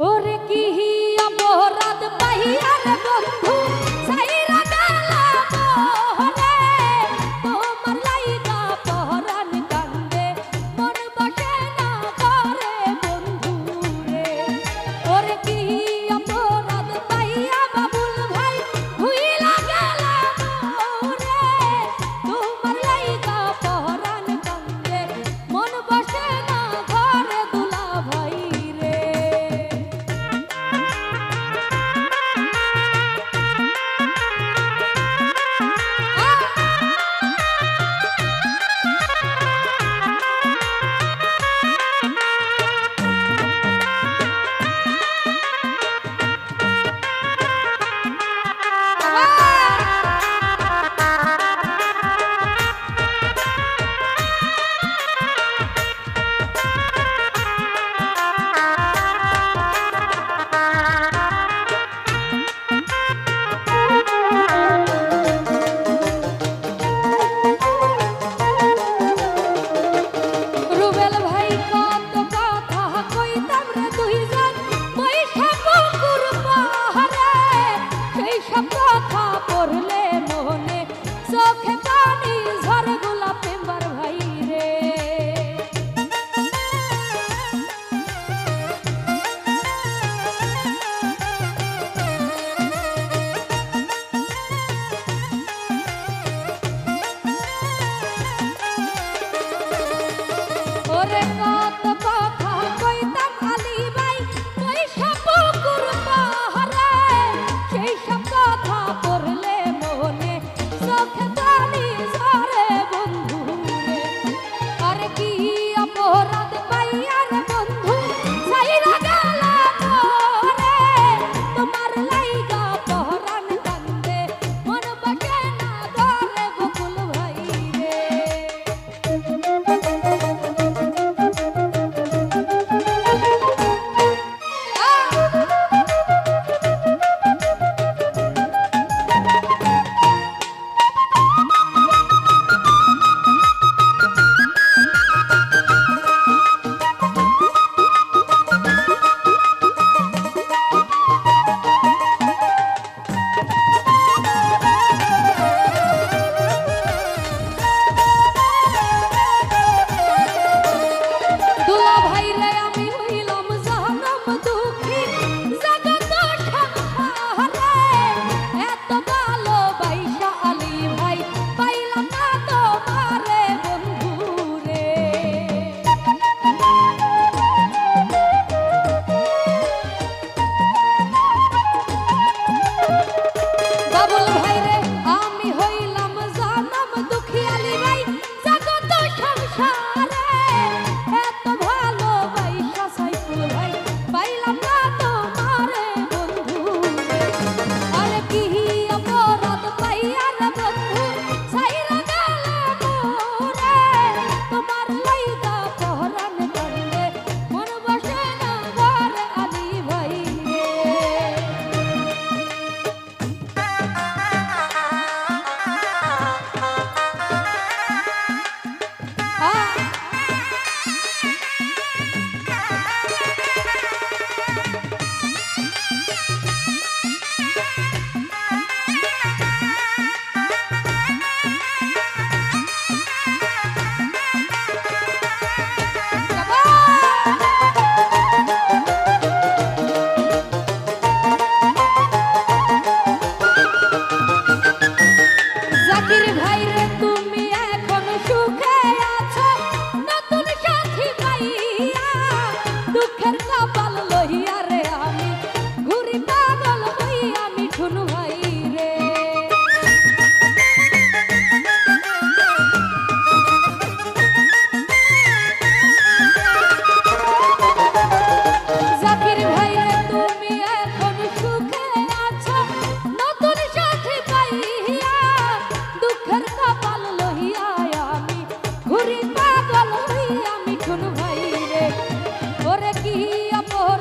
ওরে কি অপরাধ পাইয়া রে বন্ধু সাইরা গেলা মোহরে তোমার লাইগা পহরান কান্দে মন বসে না করে বন্ধু রে ওরে কি অপরাধ পাইয়া বাবুল ভাই ভুইলা গেলা মোরে তোমার লাইগা পহরান কান্দে মন বসে না ঘরে দুলা ভাই রে চোখে পানি ঝরে গোলাপ মেম্বার ভাই রে ওরে কত কথা কইতাম আলী ভাই ওই সব পুকুর পাহাড়ে সেই সব কথা পড়লে মনে চোখে পানি ঝরে বন্ধু রে আরে কি অপরাধ পাইয়া রে বন্ধু সাইরা গেলা মোরে তোমার লাইগা পহরান কান্দে মন বসে না ঘরে বকুল ভাই রে দুলা ভাই রে আমি হইলাম জাহান্নাম দুঃখী জগত সংসারে এত ভালোবাসা আলী ভাই পাইলাম না তোমারে বন্ধু রে বাবুল ভাই রে আমি হইলাম জাহান্নাম দুঃখী আলী ভাই জগত সংসারে এত ভালোবাসা সাইফুল ভাই পাইলাম না তোমারে বন্ধু রে আরে কি অপরাধ পাইয়া রে বন্ধু সাইরা গেলা মোরে তোমার লাইগা পহরান কান্দে মন বসে না ঘরে আলী ভাই রে জাকির ভাই রে তুমি এখন সুখে আছো নতুন সাথী পাইয়া দুঃখের কপাল লইয়া রে আমি ঘুরি পাগল হইয়া মিঠুন ভাই রে জাকির ভাই রে তুমি এখন সুখে আছো নতুন সাথী পাইয়া দুঃখের কপাল লইয়া আমি ঘুরি পাগল হইয়া মিঠুন ভাই রে ওরে কি অপরাধ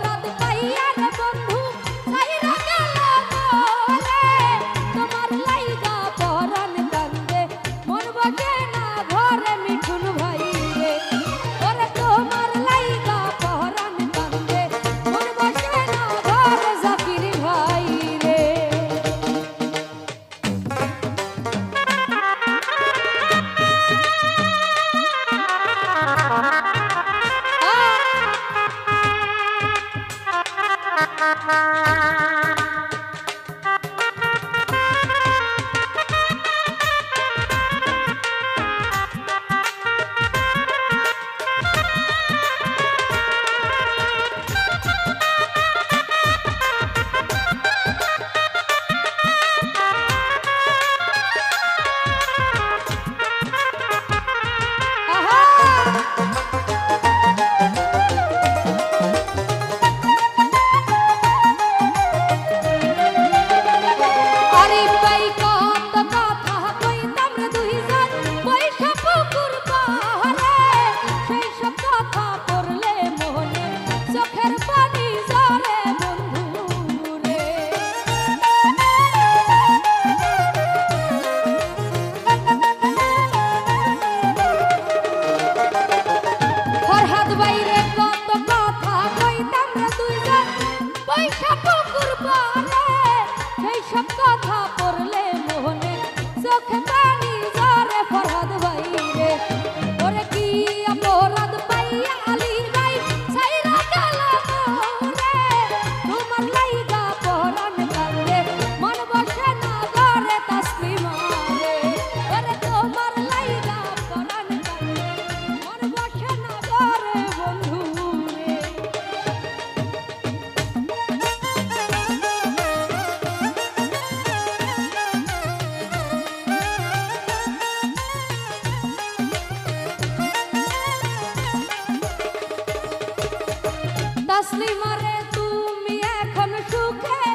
তাসলিমা রে তুমি এখন সুখে